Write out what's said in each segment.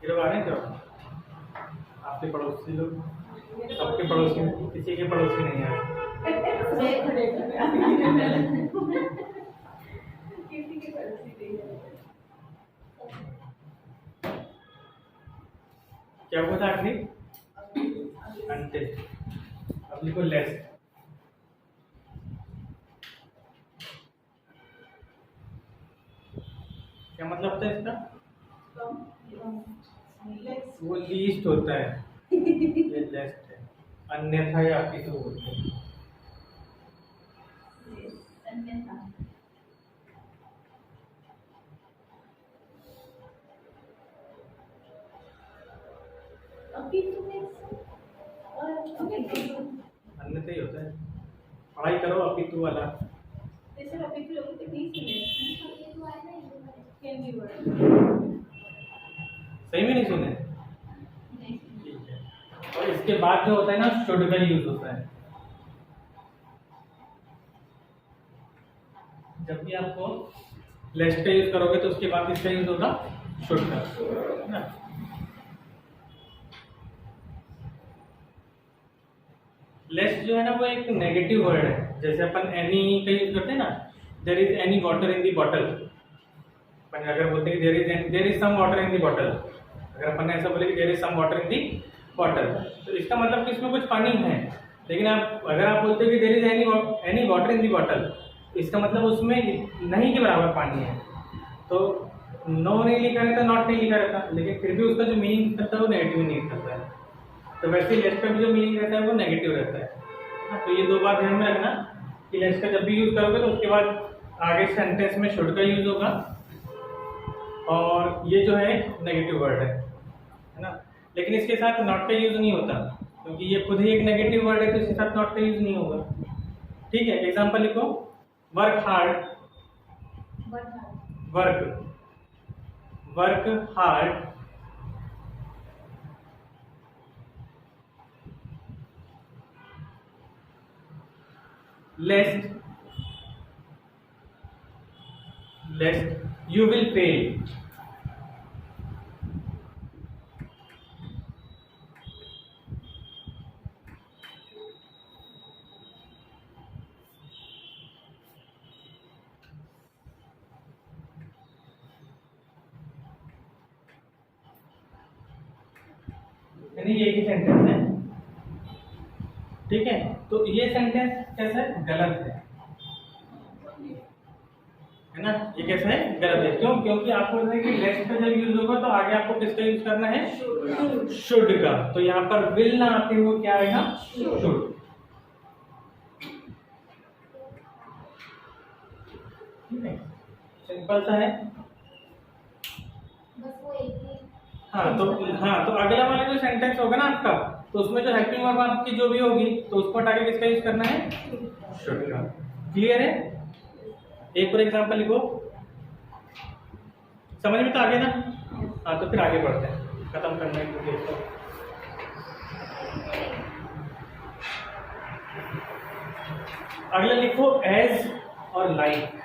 ये लोग आ रहे हैं क्या? आपके पड़ोसी लोग? सबके पड़ोसी, किसी के पड़ोसी नहीं है? क्या हुआ था आखिरी? अंटिल। अब लिखो लेस। क्या मतलब था इसका? वो लीस्ट होता है, ये लेस्ट है। अन्यथा या अपितु बोलते हैं। अन्यथा ही होता है। पढ़ाई करो अपितु वाला। सही में नहीं सुने? ठीक है। और इसके बाद जो होता है ना, शुड का यूज होता है। जब भी आपको लेस्ट का यूज करोगे तो उसके बाद किसका यूज होगा? शुड का, है ना? लेस्ट जो है ना वो एक नेगेटिव वर्ड है। जैसे अपन एनी का यूज करते हैं ना, there is any water in the bottle. अपन अगर बोलते हैं there is some water in the bottle, अगर अपन ऐसा बोले कि there is some water in the bottle, तो इसका मतलब कि इसमें कुछ पानी है। लेकिन आप अगर आप बोलते हो कि there is any water in the bottle, तो इसका मतलब उसमें नहीं के बराबर पानी है। तो नो नहीं लिखा रहता, नॉट नहीं लिखा रहता, लेकिन फिर भी उसका जो मीनिंग करता है वो नेगेटिव मीनिंग करता है। तो वैसे लेस का भी जो मीनिंग रहता है वो नेगेटिव रहता है। तो ये दो बात ध्यान में रखना कि लेस का जब भी यूज करोगे तो उसके बाद आगे सेंटेंस में शुड का यूज होगा, और ये जो है नेगेटिव वर्ड है ना। लेकिन इसके साथ नॉट का यूज नहीं होता, क्योंकि ये खुद ही एक नेगेटिव वर्ड है, तो इसके साथ नॉट का यूज नहीं होगा। ठीक है, एग्जांपल लिखो। Work hard, work hard, lest you will fail। यानी ये ही सेंटेंस है। ठीक है, तो ये सेंटेंस कैसा है? गलत है ना। ये कैसा है? गलत है। क्यों? क्योंकि आपको पता है कि लेस्ट का जब यूज होगा तो आगे आपको किसका यूज करना है? शुड का। तो यहाँ पर विल ना आते हुए क्या आएगा? शुड। ठीक है, सिंपल सा है। हाँ तो अगला वाला जो सेंटेंस होगा ना आपका, तो उसमें जो हेल्पिंग वर्ब आपकी जो भी होगी, तो उसको हटा के किसका यूज करना है? शुड का। क्लियर है? एक और एग्जांपल लिखो। समझ में तो आ गया ना? हाँ, तो फिर आगे बढ़ते हैं, खत्म करना है क्योंकि इसको। अगला लिखो एज और लाइक।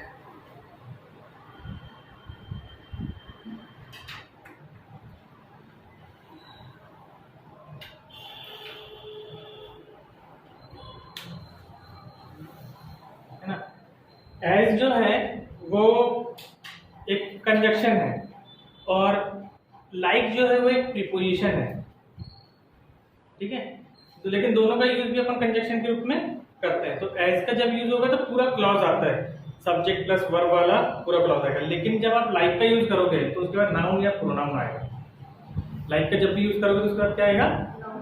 है ना। एज जो है वो एक कंजक्शन है, और लाइक जो है वो एक प्रीपोजिशन है। ठीक है, तो लेकिन दोनों का यूज भी अपन कंजक्शन के रूप में करते हैं। तो एज का जब यूज होगा तो पूरा क्लॉज आता है, सब्जेक्ट प्लस वर्ब वाला पूरा क्लॉज आएगा। लेकिन जब आप लाइक का यूज करोगे तो उसके बाद नाउन या प्रोनाउन आएगा। लाइक का जब भी यूज करोगे तो उसके बाद क्या आएगा?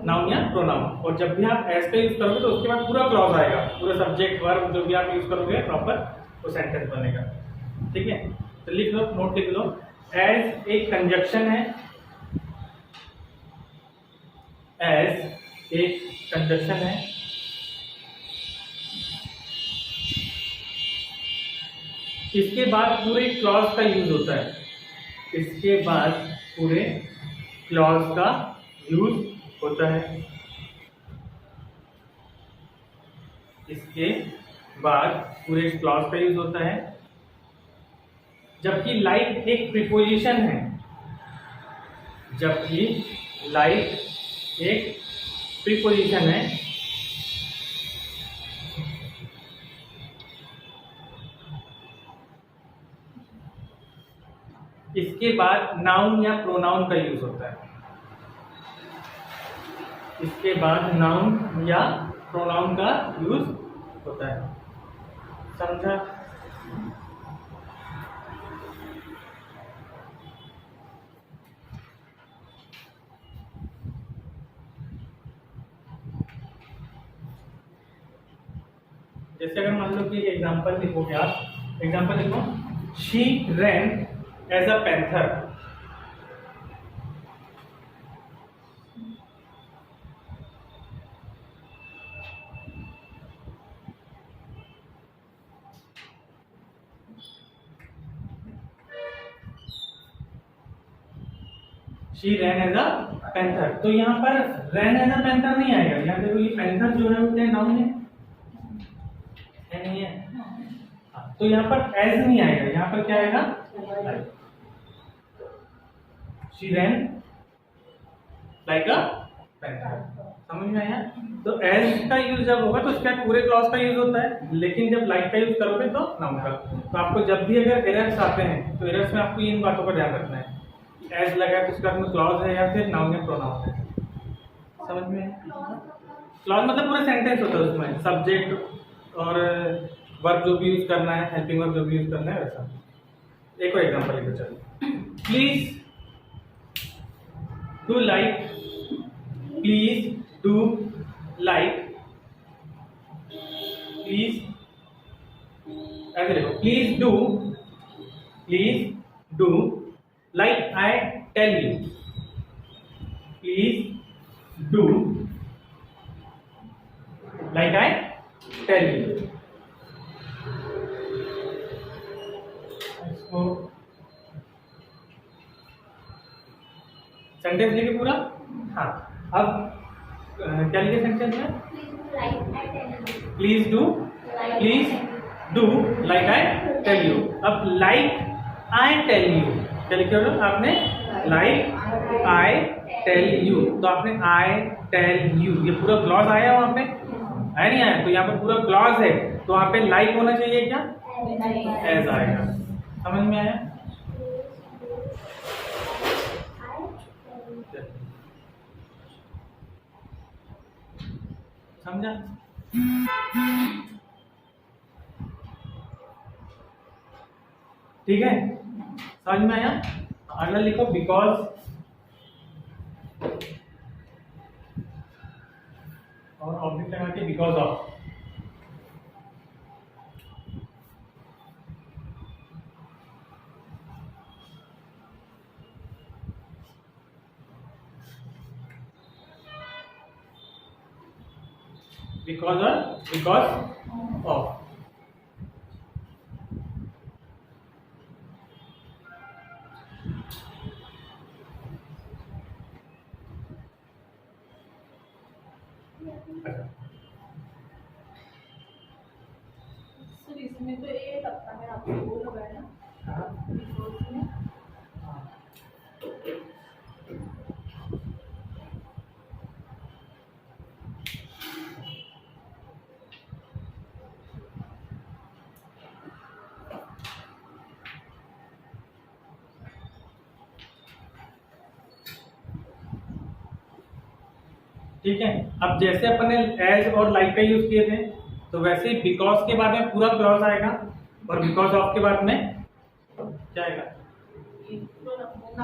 नाउन या प्रोनाउन। और जब भी आप एज का यूज करोगे तो उसके बाद पूरा क्लॉज आएगा, पूरा सब्जेक्ट वर्ब जो भी आप यूज करोगे प्रॉपर वो सेंटेंस बनेगा। ठीक है, तो लिख लो, नोट लिख लो। एज एक कंजक्शन है, एज एक कंजक्शन है, इसके बाद पूरे क्लॉज का यूज होता है। इसके बाद पूरे क्लॉज का यूज होता है। इसके बाद पूरे क्लॉज का यूज होता है। जबकि लाइक एक प्रीपोजिशन है, जबकि लाइक एक प्रीपोजिशन है इसके बाद नाउन या प्रोनाउन का यूज होता है। इसके बाद नाउन या प्रोनाउन का यूज होता है। समझा? जैसे अगर मान लो कि एग्जांपल लिखोगे आप, एग्जांपल लिखो, she ran as a panther. She ran as a panther, तो यहाँ पर रैन एज अ पैंथर नहीं आएगा। यहाँ देखो ये पैंथर जो है वो क्या नाउन है नहीं है? हाँ, तो यहाँ पर एज नहीं आएगा, यहाँ पर क्या आएगा? She rain like a panther. समझ में आया? तो एज का यूज जब होगा तो उसके बाद पूरे क्लॉज का यूज होता है, लेकिन जब लाइक का यूज करोगे तो नाउन का। तो आपको जब भी अगर एरर्स आते हैं तो एरर्स में आपको इन बातों का ध्यान रखना है, एज लगा है तो उसका क्लॉज है या फिर नाउन या प्रोनाउन है। समझ में? क्लॉज मतलब पूरा सेंटेंस होता है, उसमें सब्जेक्ट और वर्ब जो भी यूज करना है, हेल्पिंग वर्ब जो भी यूज करना है वैसा। एक और एग्जांपल लेकर चलो, please do like, please do like, please ऐसे लिखो, please do like I tell you, please do like I tell you. इसको सेंटेंस लिखे पूरा। हाँ, अब क्या लिखे सेंटेंस में? Please do like I tell you. अब लाइक आई टेल यू क्या लिखे हो आपने? लाइक आई टेल यू, तो आपने आई टेल यू, ये पूरा क्लॉज आया वहां पे? आया नहीं आया? तो यहाँ पर पूरा क्लॉज है, तो वहां पे लाइक होना चाहिए क्या? एज आएगा। समझ में आया? समझा? ठीक है, समझ में आया? अगला लिखो, बिकॉज और ऑब्जेक्ट लगा के बिकॉज ऑफ। Because of. इसमें तो ये लगता है आपको वो लगा है ना, ठीक है। अब जैसे अपन ने एज और लाइक का यूज किए थे, तो वैसे ही बिकॉज के बाद में पूरा क्लॉज आएगा और बिकॉज ऑफ के बाद में क्या आएगा?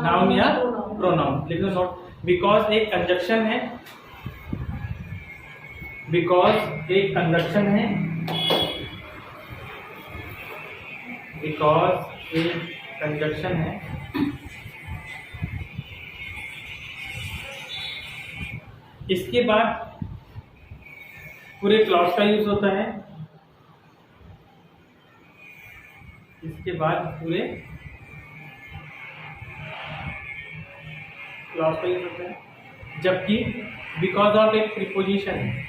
नाउन या प्रोनाउन। लिख लो नोट, बिकॉज एक कंजक्शन है, बिकॉज एक कंजक्शन है, बिकॉज एक कंजक्शन है, इसके बाद पूरे क्लॉज का यूज होता है, इसके बाद पूरे क्लॉज का यूज होता है। जबकि बिकॉज ऑफ एक प्रीपोजिशन है,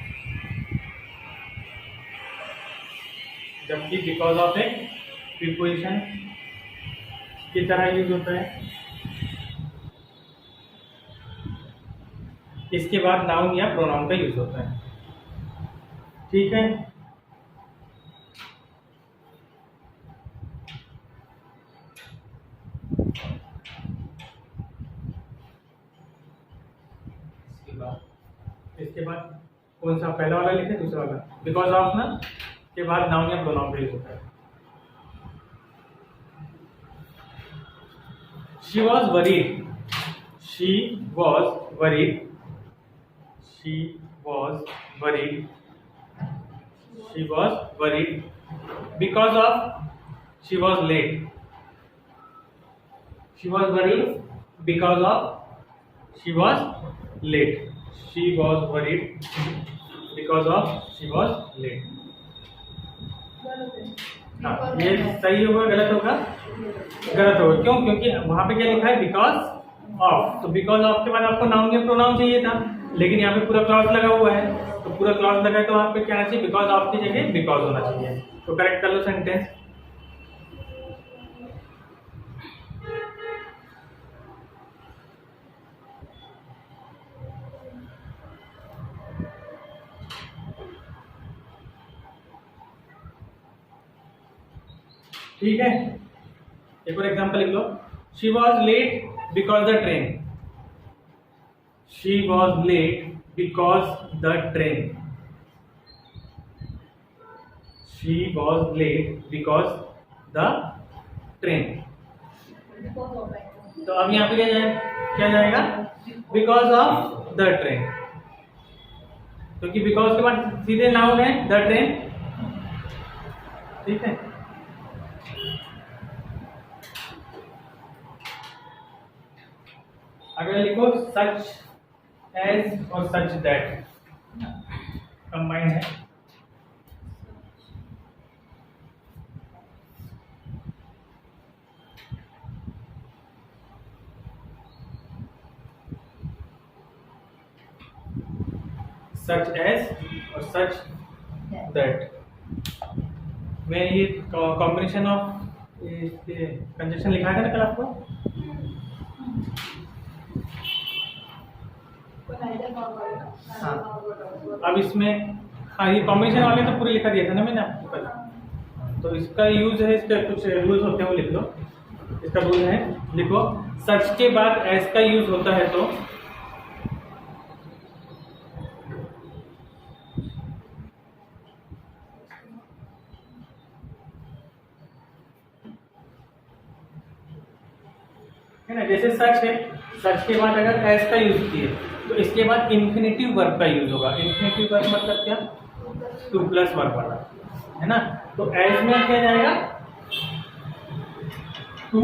जबकि बिकॉज ऑफ एक प्रीपोजिशन की तरह यूज होता है। इसके बाद नाउन या प्रोनाउन का यूज होता है। ठीक है, इसके बाद कौन सा पहला वाला लिखे, दूसरा वाला? बिकॉज ऑफ ना के बाद नाउन या प्रोनाउन का यूज होता है। She was worried, she was worried, she was worried, she was worried because of she was late, she was worried because of she was late, she was worried because of she was late। हाँ, ये सही होगा गलत होगा? गलत होगा। क्यों? क्योंकि वहां पे क्या लिखा है? Because of. तो बिकॉज ऑफ के बाद आपको नाउन या प्रोनाउन चाहिए था, लेकिन यहाँ पे पूरा क्लॉज लगा हुआ है। तो पूरा क्लॉज लगा है तो वहां पे क्या चाहिए? बिकॉज ऑफ की जगह बिकॉज होना चाहिए। तो करेक्ट कर लो सेंटेंस। ठीक है, एक और एग्जांपल लिख लो। She was late because the train, she was late because the train, she was late because the train. तो अब यहाँ पे क्या जाएगा? बिकॉज ऑफ द ट्रेन, क्योंकि बिकॉज के बाद सीधे नाउन है द ट्रेन। ठीक है, अगर लिखो सच एज और सच दैट कंबाइन है। सच एज और सच दैट में ये कॉम्बिनेशन ऑफ कंजक्शन लिखा था ना कल आपको? हाँ, अब इसमें हाँ ये कॉम्बिनेशन वाले तो पूरे लिखा दिया था ना मैंने आपको कल। तो इसका यूज है, इसका कुछ रूल्स होते हैं वो लिख लो। इसका रूल है, लिखो सच के बाद एस का यूज होता है तो है ना, जैसे सच है, सच के बाद अगर एस का यूज किए तो इसके बाद इन्फिनेटिव वर्ब का यूज होगा। इन्फिनेटिव वर्ब मतलब क्या? टू प्लस वर्ब वाला, है ना। तो एज में क्या जाएगा? टू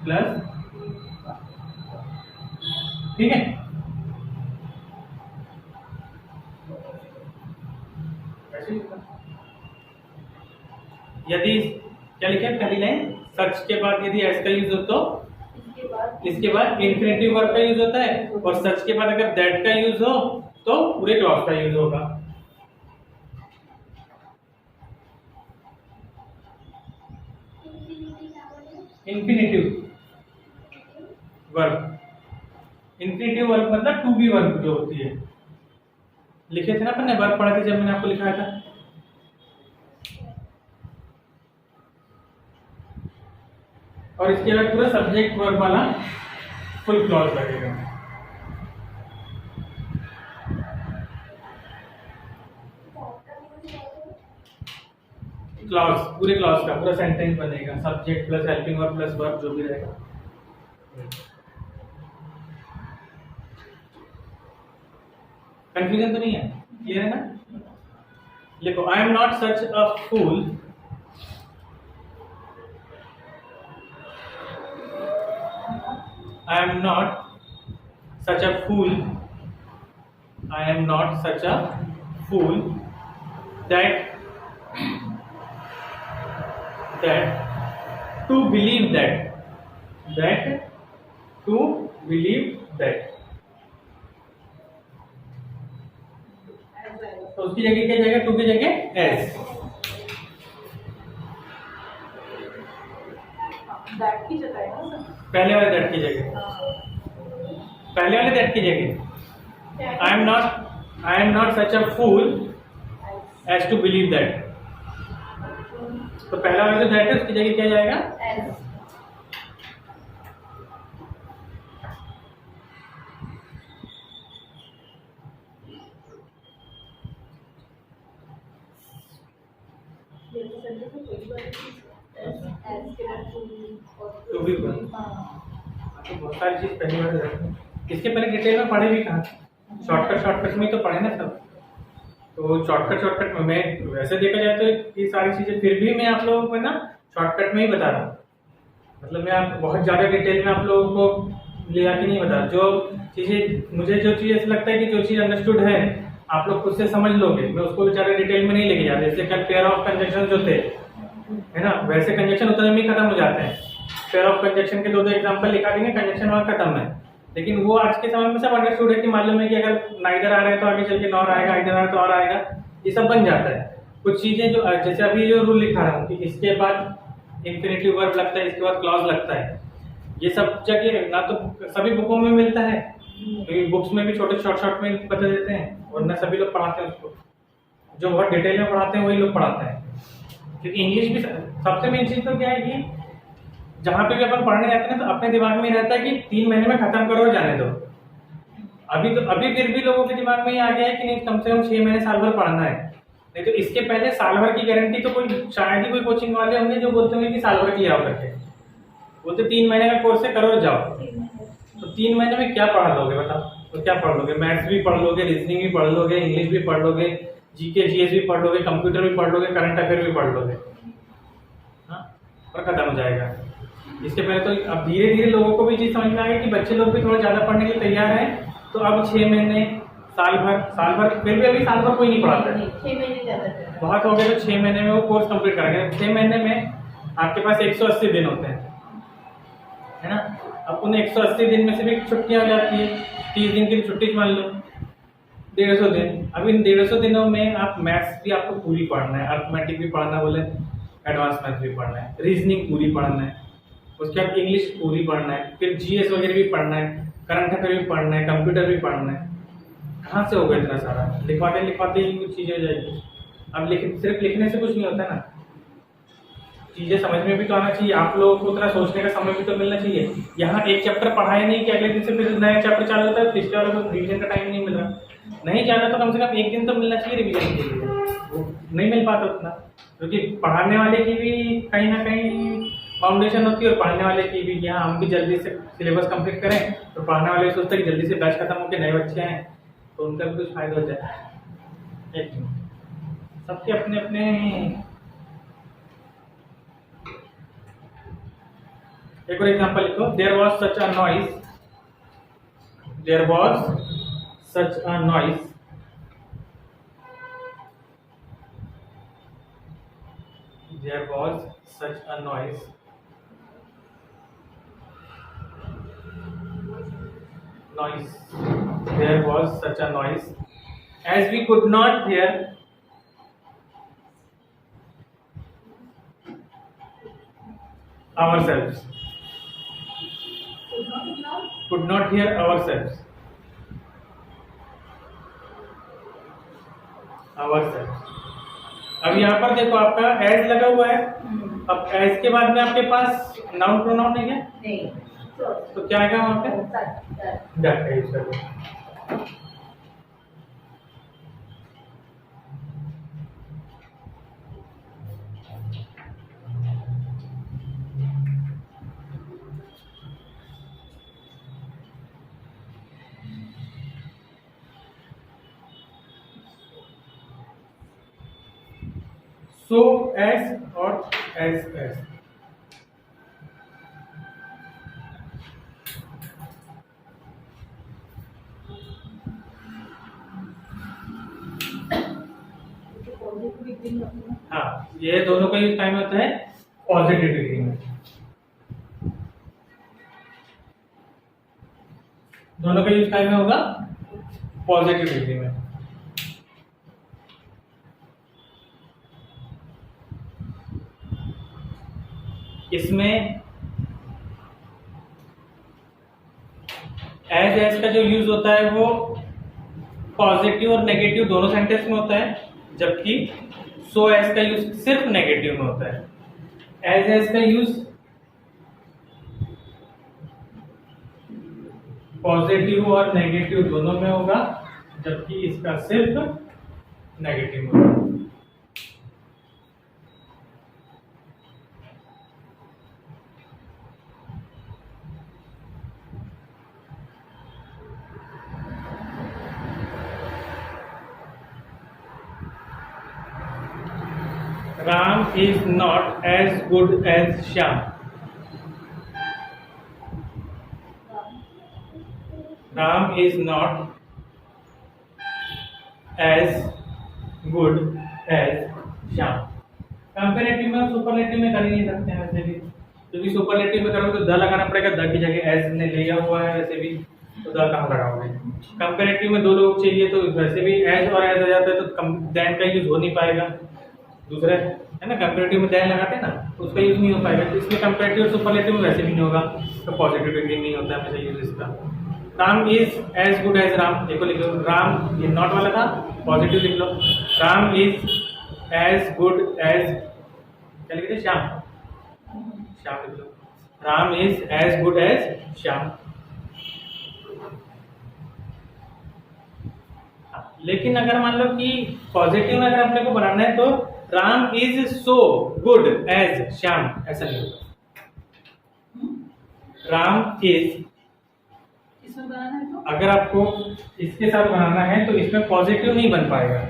प्लस, ठीक है। यदि क्या लिखे पहली लाइन? सच के बाद यदि एस का यूज हो तो इसके बाद इन्फिनेटिव वर्ब का यूज होता है, और सच के बाद अगर दैट का यूज हो तो पूरे क्लॉज का यूज होगा। इन्फिनेटिव वर्ब, इन्फिनेटिव वर्ब मतलब टू बी वर्ब जो होती है। लिखे थे ना अपन ने, वर्ब पढ़ा था जब मैंने आपको लिखाया था। और इसके बाद पूरा सब्जेक्ट वर्ब वाला फुल क्लॉज लगेगा। क्लॉज, पूरे क्लॉज का पूरा सेंटेंस बनेगा, subject plus helping verb plus verb जो भी रहेगा। कंफ्यूजन तो नहीं है? क्लियर है ना? लिखो I am not such a fool, I am not such a fool, I am not such a fool that to believe that to believe that। तो उसकी जगह क्या जाएगा? टू की जगह एस। दैट की जगह है ना, पहले वाले दैट की जगह, पहले वाले दैट की जगह I am not such a fool as to believe that. तो पहला वाला जो that है उसकी जगह क्या जाएगा? as. ये तो sentence में कोई बात नहीं, as के बाद to भी बोल। तो बहुत सारी चीज पहली बार जाती है। इसके पहले डिटेल में पढ़े भी कहाँ? शॉर्टकट में ही तो पढ़े ना सब। तो शॉर्टकट में मैं वैसे देखा जाए तो ये सारी चीजें फिर भी मैं आप लोगों को ना शॉर्टकट में ही बता रहा हूँ। मतलब मैं आप बहुत ज्यादा डिटेल में आप लोगों को ले आके नहीं बता रहा। जो चीजें मुझे जो चीज ऐसा लगता है कि जो चीज अंडरस्टूड है आप लोग खुद से समझ लोगे, मैं उसको बेचारे डिटेल में नहीं लेके जाते। जैसे कल पेयर ऑफ कंजक्शन जो थे है ना, वैसे कंजक्शन उतने में ही खत्म हो जाते हैं। पेयर ऑफ कंजक्शन के दो एग्जांपल लिखा देंगे, कंजक्शन वहां खत्म है। लेकिन वो आज के समय में सब अंडरस्टूड है कि मालूम है कि अगर नाइदर आ रहा है तो आगे चल के नॉर आएगा, इधर आ रहा है तो और आएगा, ये सब बन जाता है। कुछ चीजें जो जैसे अभी जो रूल लिखा रहा हूँ कि इसके बाद इंफिनिटिव वर्ब लगता है, इसके बाद क्लॉज लगता है, ये सब जगह ना तो सभी बुकों में मिलता है, तो बुक्स में भी छोटे शॉर्ट में बता देते हैं, और ना सभी लोग पढ़ाते हैं उसको। जो बहुत डिटेल में पढ़ाते हैं वही लोग पढ़ाते हैं। क्योंकि इंग्लिश भी सबसे मेन चीज तो क्या है कि जहाँ पे भी अपन पढ़ने जाते हैं तो अपने दिमाग में रहता है कि 3 महीने में खत्म करो और जाने दो। अभी फिर भी लोगों के दिमाग में ये आ गया है कि नहीं कम से कम 6 महीने साल भर पढ़ना है। नहीं तो इसके पहले साल भर की गारंटी तो कोई शायद ही कोई कोचिंग वाले होंगे जो बोलते होंगे कि साल भर की आओ करके, बोलते 3 महीने का कोर्स है करो जाओ। तो 3 महीने में क्या पढ़ लोगे बताओ? तो क्या पढ़ लोगे? मैथ्स भी पढ़ लोगे, रीजनिंग भी पढ़ लोगे, इंग्लिश भी पढ़ लोगे, जीके जीएस भी पढ़ लोगे, कंप्यूटर भी पढ़ लोगे, करंट अफेयर भी पढ़ लोगे, हाँ, और खत्म हो जाएगा। इसके पहले तो अब धीरे धीरे लोगों को भी चीज समझ में आ गई कि बच्चे लोग भी थोड़ा ज्यादा पढ़ने के लिए तैयार हैं, तो अब 6 महीने साल भर फिर भी अभी साल भर कोई नहीं पढ़ाता है। 6 महीने ज्यादा बहुत हो गए तो 6 महीने में वो कोर्स कंप्लीट करेंगे। 6 महीने में आपके पास 180 दिन होते हैं, है ना। अब उन 180 दिन में से भी छुट्टियां हो जाती है, 30 दिन की छुट्टी मान लो, 150 दिन। अब इन 150 दिनों में आप मैथ्स भी आपको पूरी पढ़ना है, अर्थमेटिक भी पढ़ना बोले, एडवांस मैथ्स भी पढ़ना है, रीजनिंग पूरी पढ़ना है, उसके बाद इंग्लिश पूरी पढ़ना है, फिर जीएस वगैरह भी पढ़ना है, करंट अफेयर भी पढ़ना है, कंप्यूटर भी पढ़ना है। कहाँ से होगा इतना सारा? लिखवाते ही कुछ चीजें हो जाएगी। अब सिर्फ लिखने से कुछ नहीं होता ना, चीजें समझ में भी तो आना चाहिए। आप लोगों को उतना सोचने का समय भी तो मिलना चाहिए। यहाँ एक चैप्टर पढ़ाया नहीं कि अगले दिन से फिर नया चैप्टर चालू होता है, पिछले वाले को रिविजन का टाइम नहीं मिल रहा, नहीं जाना तो कम से कम एक दिन तो मिलना चाहिए रिविजन के लिए। वो नहीं मिल पाता उतना, क्योंकि पढ़ाने वाले की भी कहीं ना कहीं फाउंडेशन होती है और पढ़ने वाले की भी। यहाँ हम भी जल्दी से सिलेबस कंप्लीट करें तो पढ़ने वाले सोचते हैं कि जल्दी से बैच खत्म होकर नए बच्चे आए तो उनका भी कुछ फायदा हो जाए। एक सबके अपने अपने। एक और एग्जांपल लिखो, there was such a noise, there was such a noise, there was such a noise, there was such a noise as we could not hear ourselves, could not hear ourselves, अब यहाँ पर देखो आपका as लगा हुआ है। अब as के बाद में आपके पास नाउन प्रोनाउन नहीं है, नहीं, तो क्या आएगा वहाँ पे? दैट का यूज करो। सो एस और एस एस, हाँ, ये दोनों का यूज टाइम होता है पॉजिटिव डिग्री में। दोनों का यूज टाइम में होगा पॉजिटिव डिग्री में। इसमें एज का जो यूज होता है वो पॉजिटिव और नेगेटिव दोनों सेंटेंस में होता है, जबकि सो एज का यूज सिर्फ नेगेटिव में होता है। एज का यूज पॉजिटिव और नेगेटिव दोनों में होगा, जबकि इसका सिर्फ नेगेटिव में होगा। Ram is not as good as Shyam. Ram is not as good as Shyam. Comparative में सुपरलेटिव में कर ही नहीं सकते हैं वैसे भी, क्योंकि सुपरलेटिव में करोगे तो द लगाना पड़ेगा, द की जगह एज ने लिया हुआ है वैसे भी, तो द कहाँ लगाओगे। कंपेरेटिव में दो लोग चाहिए तो वैसे भी एज और एज आ जाता है, तो देन का यूज हो नहीं पाएगा। दूसरा है ना, कंपेरेटिव में देन लगाते हैं ना, तो उसका यूज नहीं हो पाएगा, तो इसमें कंपेरेटिव और सुपरलेटिव में वैसे भी नहीं होगा, तो पॉजिटिव डिग्री नहीं होता है हमेशा यूज इसका। Ram is as good as Ram, देखो लिख लो, राम ये नॉट वाला था, पॉजिटिव लिख लो। Ram is as good as, क्या लिखते श्याम, श्याम लिख लो। Ram is as good as Shyam. लेकिन अगर मान लो कि पॉजिटिव में अगर अपने को बनाना है तो Ram is so good as Shyam, ऐसा नहीं होगा। राम इज, इसमें बनाना है तो अगर आपको इसके साथ बनाना है तो इसमें पॉजिटिव नहीं बन पाएगा।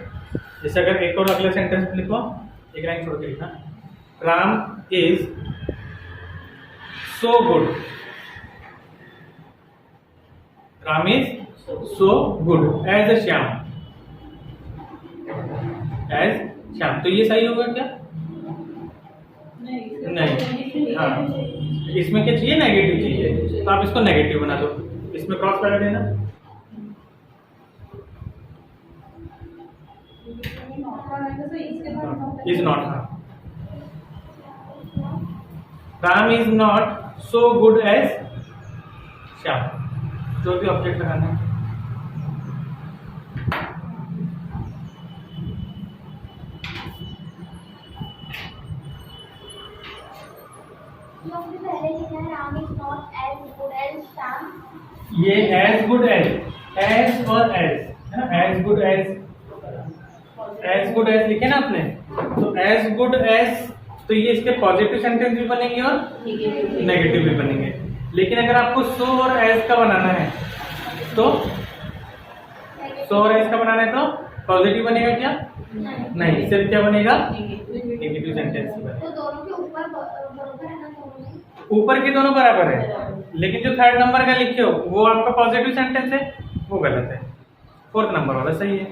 जैसे अगर एक और अगला सेंटेंस लिखो, एक लाइन छोड़ के लिखना, Ram is so good, Ram is so good as Shyam, as Shyam, तो ये सही होगा क्या? नहीं, हाँ, इसमें क्या चाहिए, नेगेटिव चाहिए, तो आप इसको नेगेटिव बना दो, इसमें क्रॉस लगा देना। इज नॉट, हाँ, Ram is not so good as Shyam, जो भी ऑब्जेक्ट लगाना है। ये एज गुड एज और एज गुड एज लिखे ना आपने, तो एज गुड एज, तो ये इसके पॉजिटिव सेंटेंस भी बनेंगे और नेगेटिव भी बनेंगे। लेकिन अगर आपको सो और एज का बनाना है तो सो और एज का बनाना है तो पॉजिटिव बनेगा क्या? नहीं, सिर्फ क्या बनेगा, नेगेटिव सेंटेंस बनेगा। तो दोनों के ऊपर बराबर है ना, दोनों में ऊपर के दोनों बराबर है, लेकिन जो थर्ड नंबर का लिखे हो वो आपका पॉजिटिव सेंटेंस है, वो गलत है, फोर्थ नंबर वाला सही है।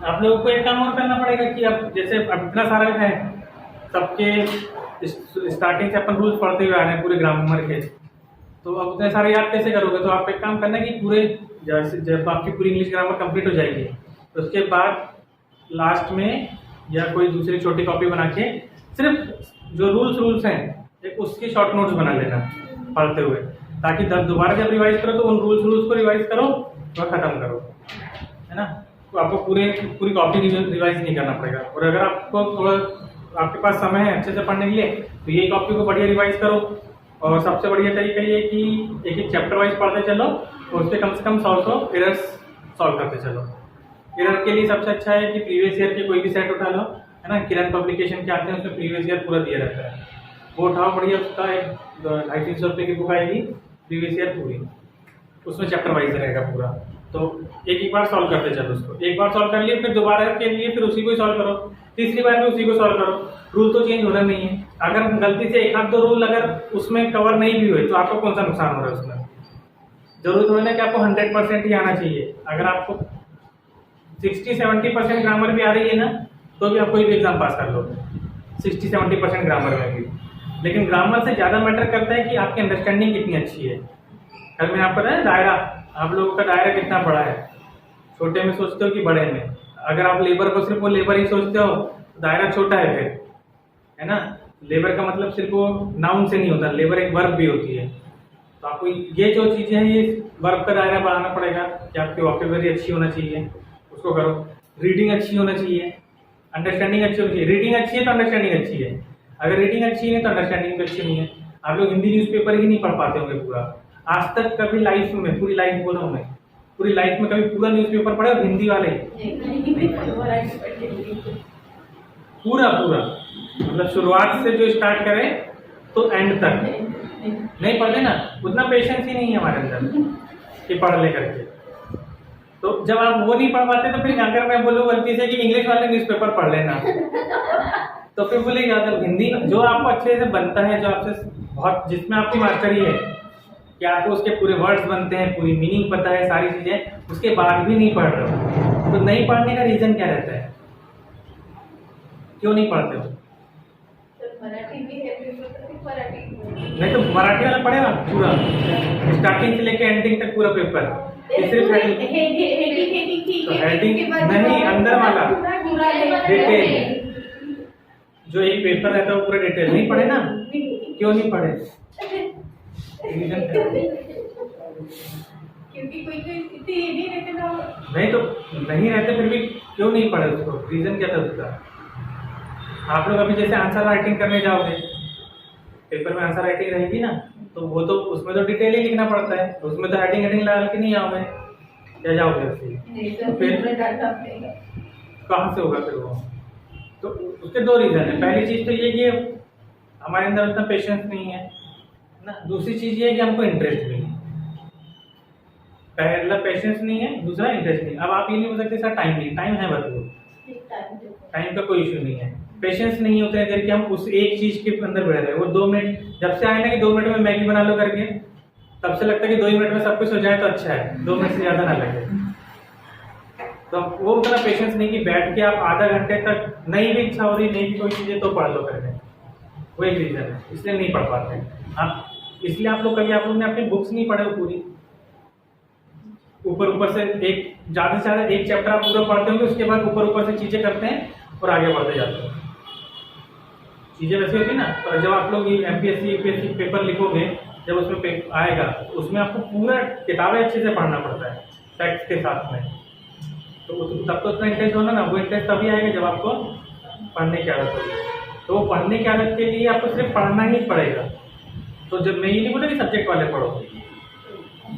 आप लोगों को एक काम और करना पड़ेगा कि अब जैसे अब इतना सारा है, सबके स्टार्टिंग से अपन रूल्स पढ़ते हुए आ रहे हैं पूरे ग्रामर के, तो अब उतने सारे याद कैसे करोगे? तो आप एक काम करना कि पूरे जब आपकी पूरी इंग्लिश ग्रामर कंप्लीट हो जाएगी तो उसके बाद लास्ट में या कोई दूसरी छोटी कॉपी बना के सिर्फ जो रूल्स हैं एक उसकी शॉर्ट नोट्स बना लेना पढ़ते हुए, ताकि दोबारा जब रिवाइज करो तो उन रूल्स को रिवाइज करो और ख़त्म करो, है ना। तो आपको पूरी कॉपी रिवाइज नहीं करना पड़ेगा। और अगर आपको थोड़ा आपके पास समय है अच्छे से पढ़ने के लिए तो ये कॉपी को बढ़िया रिवाइज करो। और सबसे बढ़िया तरीका ये कि एक एक चैप्टर वाइज पढ़ते चलो और उससे कम से कम 100 एरर्स सॉल्व करते चलो। एरर के लिए सबसे अच्छा है कि प्रीवियस ईयर के कोई भी सेट उठा लो, है ना। किरण पब्लिकेशन के आते हैं, उसमें प्रीवियस ईयर पूरा दिया रहता है, वो उठाओ बढ़िया। उसका एक 250-300 रुपये की बुक आएगी, प्रीवियस ईयर पूरी, उसमें चैप्टर वाइज रहेगा पूरा। तो एक बार सॉल्व करते चलो उसको, एक बार सॉल्व कर लिए फिर दोबारा के लिए फिर उसी को ही सॉल्व करो, तीसरी बार भी उसी को सॉल्व करो। रूल तो चेंज होना नहीं है। अगर गलती से एक आध दो रूल अगर उसमें कवर नहीं भी हुए तो आपको कौन सा नुकसान हो रहा है उसमें? जरूरी थोड़ी ना कि आपको 100% ही आना चाहिए। अगर आपको 60-70% ग्रामर भी आ रही है ना तो भी आप कोई भी एग्जाम पास कर लो 60-70% ग्रामर में भी। लेकिन ग्रामर से ज़्यादा मैटर करता है कि आपकी अंडरस्टैंडिंग कितनी अच्छी है। कल मैंने आपको बताया दायरा, आप लोगों का दायरा कितना बड़ा है, छोटे में सोचते हो कि बड़े में। अगर आप लेबर को सिर्फ वो लेबर ही सोचते हो तो दायरा छोटा है फिर, है ना। लेबर का मतलब सिर्फ वो नाउन से नहीं होता, लेबर एक वर्ब भी होती है। तो आपको ये जो चीज़ें हैं ये वर्क का दायरा बढ़ाना पड़ेगा कि आपकी वोकैबुलरी अच्छी होना चाहिए, उसको करो। रीडिंग अच्छी होना चाहिए, अंडरस्टैंडिंग अच्छी होनी चाहिए। रीडिंग अच्छी है तो अंडरस्टैंडिंग अच्छी है, अगर रीडिंग अच्छी है तो अंडरस्टैंडिंग भी अच्छी नहीं है। आप लोग हिंदी न्यूज़पेपर ही नहीं पढ़ पाते होंगे पूरा, आज तक कभी लाइफ में, पूरी लाइफ बोला हूँ मैं, पूरी लाइफ में कभी पूरा न्यूज़पेपर पढ़े और हिंदी वाले पूरा पूरा मतलब शुरुआत से जो स्टार्ट करें तो एंड तक नहीं पढ़ते ना, उतना पेशेंस ही नहीं है हमारे अंदर कि पढ़ ले करके। तो जब आप वो नहीं पढ़ पाते तो फिर अगर मैं बोलूँ गलती से कि इंग्लिश वाले न्यूज़पेपर पढ़ लेना तो फिर बोलेगा जब हिंदी जो आपको अच्छे से बनता है, जो आपसे बहुत जिसमें आपकी मास्टरी है कि आपको उसके पूरे वर्ड्स बनते हैं, पूरी मीनिंग पता है, सारी चीज़ें, उसके बाद भी नहीं पढ़ रहे हो तो नहीं पढ़ने का रीज़न क्या रहता है, क्यों नहीं पढ़ते हो? मराठी भी है मराठी नहीं तो मराठी वाला पढ़ेगा पूरा स्टार्टिंग से लेके एंडिंग तक पूरा पेपर, सिर्फ हेडिंग नहीं, अंदर वाला डिटेल जो एक पेपर रहता है वो पूरा डिटेल नहीं पढ़े ना, क्यों नहीं पढ़े? रीजन क्या है? क्योंकि कोई इतने ये नहीं रहते ना, नहीं तो नहीं रहते फिर भी क्यों नहीं पढ़े उसको, रीजन क्या था उसका? आप लोग अभी जैसे आंसर राइटिंग करने जाओगे, पेपर में आंसर राइटिंग रहेगी ना, तो वो तो उसमें तो डिटेल ही लिखना पड़ता है, उसमें तो हेडिंग डाल के नहीं आओगे, क्या जाओगे उससे? फिर कहाँ से होगा फिर वो? तो उसके दो रीजन है, पहली चीज तो ये कि हमारे अंदर उतना पेशेंस नहीं है ना, दूसरी चीज ये है कि हमको इंटरेस्ट भी नहीं। पहला पेशेंस नहीं है, दूसरा इंटरेस्ट नहीं। अब आप ये नहीं बोल सकते सर टाइम नहीं, टाइम है बस, टाइम का कोई इशू नहीं है। पेशेंस नहीं होता है करके हम उस एक चीज के अंदर बैठ रहे हैं, वो 2 मिनट जब से आए ना कि 2 मिनट में मैगी बना लो करके, तब से लगता है कि 2 ही मिनट में सब कुछ हो जाए तो अच्छा है, 2 मिनट से ज्यादा ना लगे। तो वो उतना पेशेंस नहीं कि बैठ के आप आधा घंटे तक नहीं भी इच्छा हो रही, नहीं भी कोई चीजें तो पढ़ लो करके, वो एक रीजन है, इसलिए नहीं पढ़ पाते आप। इसलिए आप लोग कभी आप लोग ने अपनी बुक्स नहीं पढ़े हो पूरी, ऊपर से एक ज्यादा से ज्यादा एक चैप्टर आप पूरा पढ़ते होंगे, उसके बाद ऊपर से चीजें करते हैं और आगे बढ़ते जाते हैं। चीजें वैसे होती है ना, तो जब आप लोग ये एमपीएससी यूपीएससी पेपर लिखोगे, जब उसमें आएगा उसमें आपको पूरा किताबें अच्छे से पढ़ना पड़ता है फैक्ट्स के साथ में, तो तब तो उतना इंटरेस्ट होना ना, वो इंटरेस्ट तभी आएगा जब आपको पढ़ने की आदत होगी। तो वो पढ़ने की आदत के लिए आपको सिर्फ पढ़ना ही पड़ेगा। तो जब मैं ये नहीं बोला कि सब्जेक्ट वाले पढ़ो,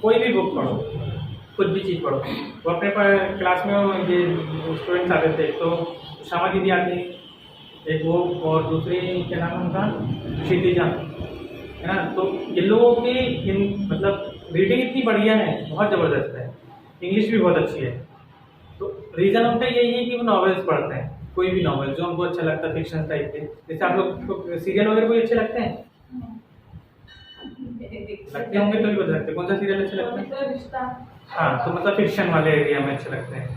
कोई भी बुक पढ़ो, कुछ भी चीज़ पढ़ो। वो अपने क्लास में ये स्टूडेंट्स आते थे, तो श्यामा दीदी आती, एक वो, और दूसरी क्या नाम है उनका, क्षितिजा, है ना। तो ये लोगों की मतलब रीडिंग इतनी बढ़िया है, बहुत ज़बरदस्त है, इंग्लिश भी बहुत अच्छी है। तो रीज़न उनका यही है कि वो नॉवेल्स पढ़ते हैं, कोई भी नॉवेल जो उनको अच्छा लगता है, फिक्शन टाइप के। जैसे आप लोग को सीरियल वगैरह कोई अच्छे लगते हैं? लगते होंगे तो भी बता सकते, कौन सा सीरियल अच्छा लगता है? रिश्ता। हाँ, तो मतलब फिक्शन वाले एरिया में अच्छे लगते हैं,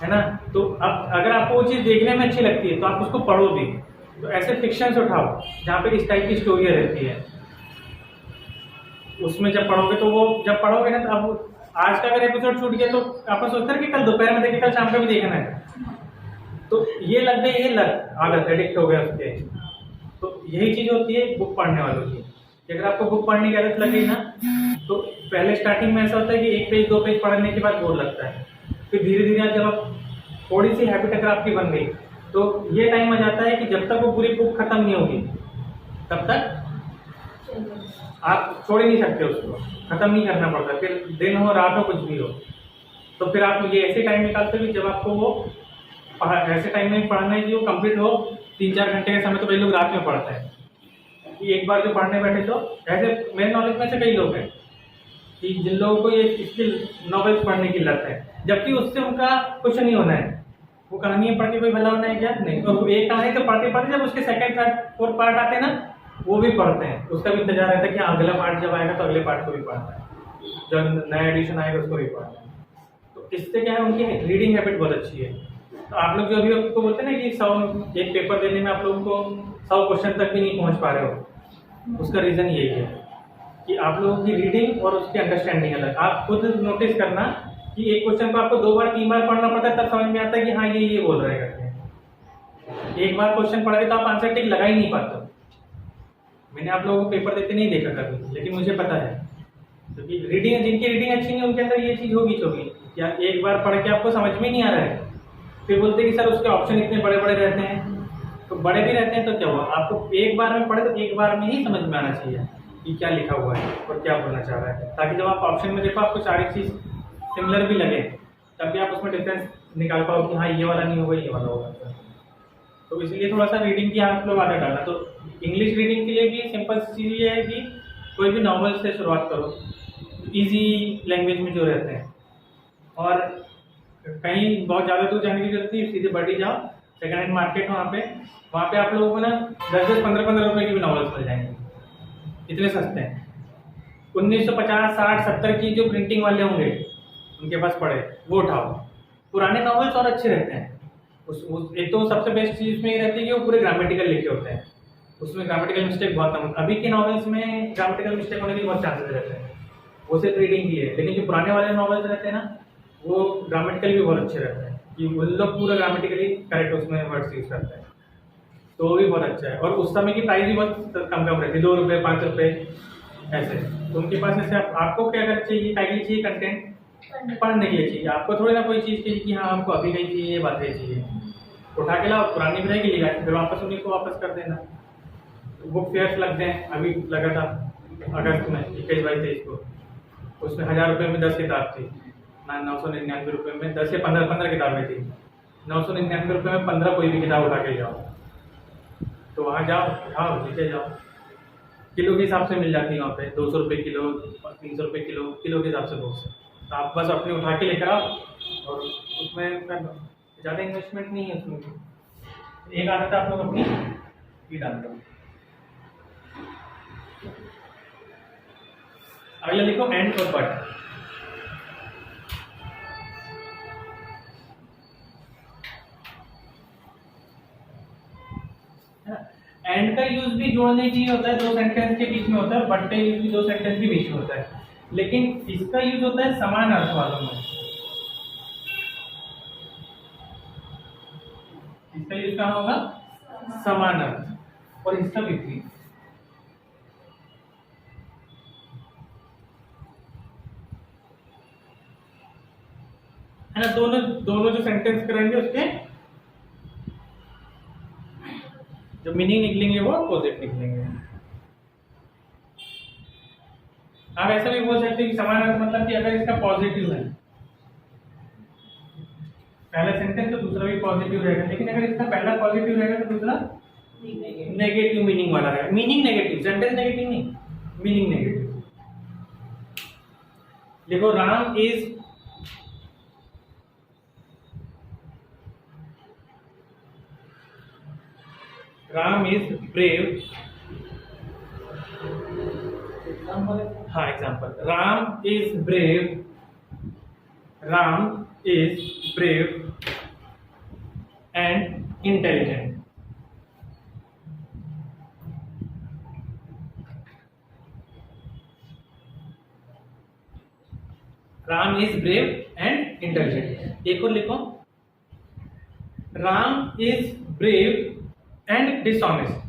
है ना। तो अब अगर आपको वो चीज़ देखने में अच्छी लगती है तो आप उसको पढ़ो भी। तो ऐसे फिक्शंस उठाओ जहाँ पे इस टाइप की स्टोरियाँ रहती है, उसमें जब पढ़ोगे तो वो जब पढ़ोगे ना, तो अब आज का अगर एपिसोड छूट गया तो आप सोचते हैं कि कल दोपहर में देखे, कल शाम का भी देखना है, तो ये लग गई, ये लग आदत, एडिक्ट हो गया उसके। तो यही चीज़ होती है बुक पढ़ने वालों की, कि अगर आपको बुक पढ़ने की आदत लग गई ना, तो पहले स्टार्टिंग में ऐसा होता है कि 1 पेज 2 पेज पढ़ने के बाद बोर लगता है, फिर धीरे धीरे जब आप थोड़ी सी हैबिट अगर आपकी बन गई, तो ये टाइम आ जाता है कि जब तक वो पूरी बुक खत्म नहीं होगी तब तक आप छोड़ ही नहीं सकते, उसको खत्म नहीं करना पड़ता, फिर दिन हो रात हो कुछ भी हो। तो फिर आप ये ऐसे टाइम निकालते हो कि जब आपको वो ऐसे टाइम में पढ़ना है कि वो कंप्लीट हो। 3-4 घंटे का समय तो कई लोग रात में पढ़ते हैं, कि एक बार जो पढ़ने बैठे, तो ऐसे मेरे नॉलेज में से कई लोग हैं कि जिन लोगों को ये इसकी नॉवेल्स पढ़ने की लत है, जबकि उससे उनका कुछ नहीं होना है, वो कहानियाँ पढ़ के कोई भला होना है क्या? नहीं। तो एक कहानी तो पढ़ते पढ़ते जब उसके सेकंड थर्ड फोर्थ पार्ट आते हैं ना, वो भी पढ़ते हैं, उसका भी इंतजार रहता है कि अगला पार्ट जब आएगा तो अगले पार्ट को भी पढ़ना है, जब नया एडिशन आएगा उसको भी पढ़ना है। तो इससे क्या है, उनकी रीडिंग हैबिट बहुत अच्छी है। तो आप लोग जो अभी आपको बोलते हैं ना कि 100 एक पेपर देने में आप लोगों को 100 क्वेश्चन तक भी नहीं पहुंच पा रहे हो, उसका रीज़न यही है कि आप लोगों की रीडिंग और उसकी अंडरस्टैंडिंग अलग। आप खुद नोटिस करना कि एक क्वेश्चन को आपको 2 बार 3 बार पढ़ना पड़ता है, तब समझ में आता है कि हाँ ये बोल रहे हैं करके। एक बार क्वेश्चन पढ़ के तो आप आंसर टिक लगा ही नहीं पाते। मैंने आप लोगों को पेपर देते नहीं देखा कभी, लेकिन मुझे पता है क्योंकि रीडिंग, जिनकी रीडिंग अच्छी नहीं उनके अंदर ये चीज़ होगी या एक बार पढ़ के आपको समझ में नहीं आ रहा है, फिर बोलते हैं कि सर उसके ऑप्शन इतने बड़े बड़े रहते हैं। तो बड़े भी रहते हैं तो क्या हुआ, आपको एक बार में पढ़े तो एक बार में ही समझ में आना चाहिए कि क्या लिखा हुआ है और क्या बोलना चाह रहा है, ताकि जब आप ऑप्शन में देखो आपको सारी चीज़ सिमिलर भी लगे, तब भी आप उसमें डिफरेंस निकाल पाओ कि हाँ ये वाला नहीं होगा, ये वाला होगा। तो इसलिए थोड़ा सा रीडिंग की आप लोग आदत डालना। तो इंग्लिश रीडिंग के लिए भी सिंपल चीज़ ये है कि कोई भी नॉवल से शुरुआत करो, इजी लैंग्वेज में जो रहते हैं, और कहीं बहुत ज़्यादा दूर जाने की जरूरत नहीं, सीधे बड़ी जाओ, सेकेंड हैंड मार्केट वहाँ पे आप लोगों को ना 10-10, 15-15 रुपए की भी नॉवेल्स मिल जाएंगे, इतने सस्ते हैं। 1950, 60, 70 की जो प्रिंटिंग वाले होंगे उनके पास पड़े वो उठाओ। पुराने नॉवेल्स और अच्छे रहते हैं। एक तो सबसे बेस्ट चीज़ इसमें ये रहती है कि वो पूरे ग्रामेटिकल लिखे होते हैं, उसमें ग्रामेटिकल मिस्टेक बहुत कम। अभी के नॉवेल्स में ग्रामेटिकल मिस्टेक होने के बहुत चांसेस रहते हैं, वो सिर्फ रीडिंग की है। लेकिन जो पुराने वाले नॉवेल्स रहते हैं ना, वो ग्रामेटिकल भी बहुत अच्छे रहते हैं कि उन लोग पूरा ग्रामेटिकली करेक्ट उसमें वर्ड्स यूज करते हैं, तो वो भी बहुत अच्छा है। और उस समय की प्राइस भी बहुत कम रहती है, 2 रुपये 5 रुपये ऐसे। तो उनके पास ऐसे आपको क्या करना चाहिए, काइंडली चाहिए कंटेंट पढ़ने के लिए चाहिए, आपको थोड़ी ना कोई चीज़ चाहिए कि हाँ हमको अभी नहीं चाहिए, ये बात नहीं चाहिए। उठा के लाओ, पुरानी भी रहेगी, लिखा फिर वापस उन्हीं को वापस कर देना। बुक फेयर्स लगते हैं, अभी लगा था अगस्त में 21-22-23 को, उसमें 1000 रुपये में 10 किताब थी, 999 रुपये में 10 या 15 किताबें थी। 999 रुपये में 15 कोई भी किताब उठा के जाओ, तो वहाँ जाओ उठाओ लेके जाओ। किलो के हिसाब से मिल जाती है वहाँ पे, 200 रुपये किलो, 300 रुपये किलो के हिसाब से बुक्स। तो आप बस अपने उठा के लेकर आओ, और उसमें ज़्यादा इन्वेस्टमेंट नहीं है उसमें। एक आदत आप लोग अपनी ही डाल दो। अगला लिखो एंड और बट। एंड का यूज भी जोड़ने के लिए होता है, 2 सेंटेंस के बीच में होता है। बट का यूज भी 2 सेंटेंस के बीच में होता है, लेकिन इसका यूज होता है समान अर्थ वालों में। इसका यूज कहाँ होगा, समान अर्थ, और इसका विपरीत। है ना, दोनों जो सेंटेंस करेंगे उसके जो मीनिंग निकलेंगे वो अपोजिट निकलेंगे। आप ऐसा भी बोल सकते हैं कि समान अर्थ मतलब कि अगर इसका पॉजिटिव है पहला सेंटेंस, तो दूसरा भी पॉजिटिव रहेगा। लेकिन अगर इसका पहला पॉजिटिव रहेगा तो दूसरा नेगेटिव मीनिंग वाला रहेगा। मीनिंग नेगेटिव, सेंटेंस नेगेटिव नहीं, मीनिंग नेगेटिव। देखो, राम इज ब्रेव। हाँ, example, Ram is brave and intelligent. Ram is brave and intelligent. एक और लिखो, Ram is brave and dishonest.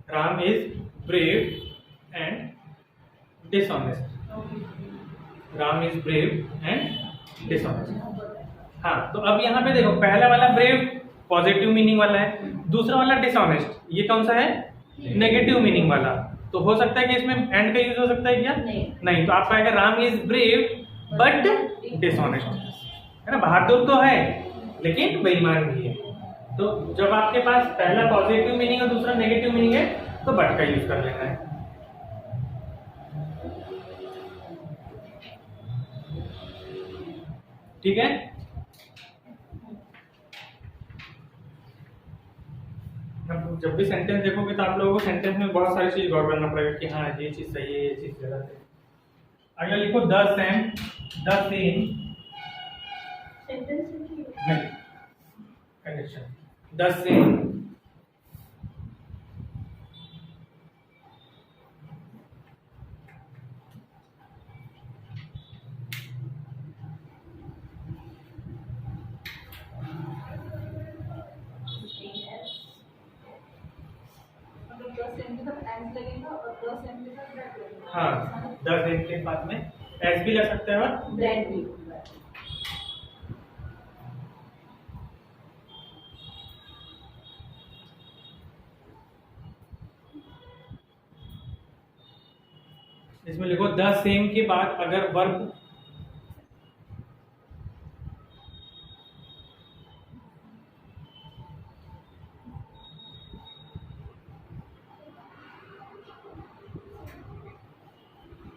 Ram is brave and dishonest. Ram is brave and dishonest. हाँ, तो अब यहाँ पे देखो, पहला वाला ब्रेव पॉजिटिव मीनिंग वाला है, दूसरा वाला डिसऑनेस्ट, ये कौन सा है, नेगेटिव मीनिंग वाला। तो हो सकता है कि इसमें एंड का यूज हो सकता है क्या, नहीं। तो आप कहेंगे Ram is brave but dishonest, है ना, बहादुर तो है लेकिन बेईमान भी है। तो जब आपके पास पहला पॉजिटिव मीनिंग और दूसरा नेगेटिव मीनिंग है तो बट का यूज कर लेना है। ठीक है, जब भी सेंटेंस देखोगे तो आप लोगों को सेंटेंस में बहुत सारी चीज गौर करना पड़ेगा कि हाँ ये चीज सही है, ये चीज गलत है। अगला लिखो द सेम, द सेम, नहीं, कनेक्शन, द सेम, एस लगेगा और 10 एम के साथ दैट लगेगा। हाँ 10 एम के बाद में एस भी लग सकता है और दैट भी होगा। इसमें लिखो द सेम के बाद अगर वर्ब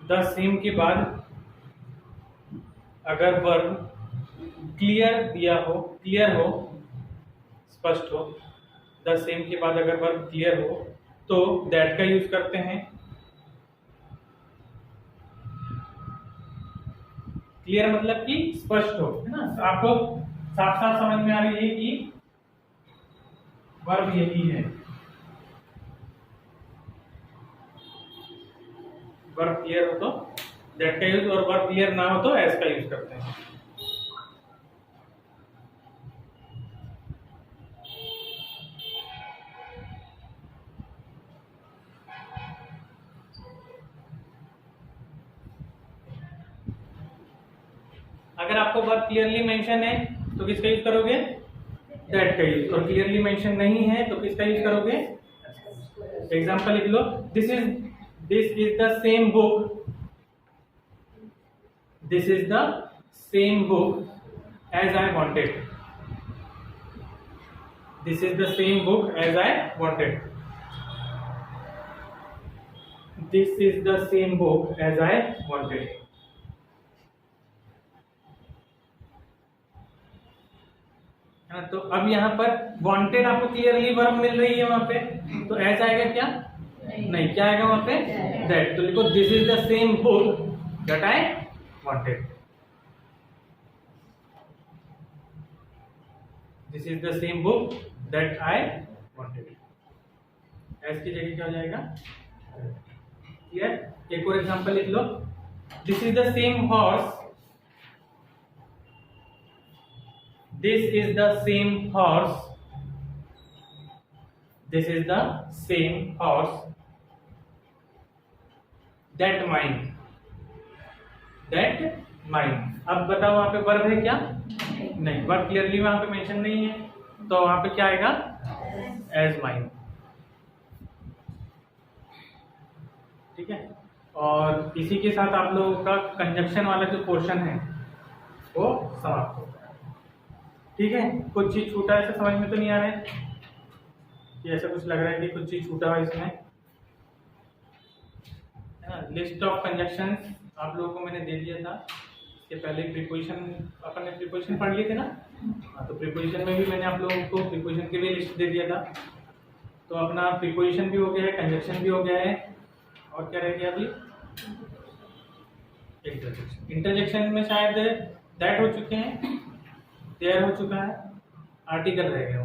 द सेम के बाद अगर वर्ब क्लियर हो स्पष्ट हो, द सेम के बाद अगर वर्ब क्लियर हो तो दैट का यूज करते हैं। क्लियर मतलब कि स्पष्ट हो, है ना, तो आपको साफ साफ समझ में आ रही है कि वर्ब यही है। वर्ब क्लियर हो तो दैट का यूज, और वर्ब क्लियर ना हो तो एस का यूज करते हैं। अगर आपको वर्ब क्लियरली मेंशन है तो किसका यूज करोगे? दैट का यूज। और क्लियरली मेंशन नहीं है तो किसका यूज करोगे? एग्जांपल लिख लो, this is the same book, this is the same book as I wanted, this is the same book as I wanted, this is the same book as I wanted. तो अब यहाँ पर wanted आपको clearly verb मिल रही है वहां पे, तो एज आएगा क्या? नहीं, क्या आएगा वहां पे? दैट। तो लिखो this is the same book that I wanted, this is the same book that I wanted. As की जगह क्या हो जाएगा? क्लियर? एक और एग्जांपल लिख लो, this is the same horse, this is the same horse, this is the same horse that mine, अब बताओ वहां पे वर्ब है क्या? नहीं, वर्ब क्लियरली वहां पे मेंशन नहीं है, तो वहां पे क्या आएगा? As mine. ठीक है, और इसी के साथ आप लोगों का कंजक्शन वाला जो पोर्शन है वो समाप्त होता है। ठीक है, कुछ चीज छूटा है, ऐसा समझ में तो नहीं आ रहा है कि ऐसा कुछ लग रहा है कि कुछ चीज छूटा हुआ इसमें, है ना? लिस्ट ऑफ कंजक्शंस आप लोगों को मैंने दे दिया था, इसके पहले प्रीपोजिशन अपन ने प्रीपोजिशन पढ़ लिए थे ना। हाँ, तो प्रीपोजिशन में भी मैंने आप लोगों को प्रीपोजिशन की भी लिस्ट दे दिया था। तो अपना प्रीपोजिशन भी हो गया है, कंजक्शन भी हो गया है, और क्या रह गया अभी? इंटरजेक्शन। इंटरजेक्शन में शायद दैट हो चुके हैं, देयर हो चुका है, आर्टिकल रह गया।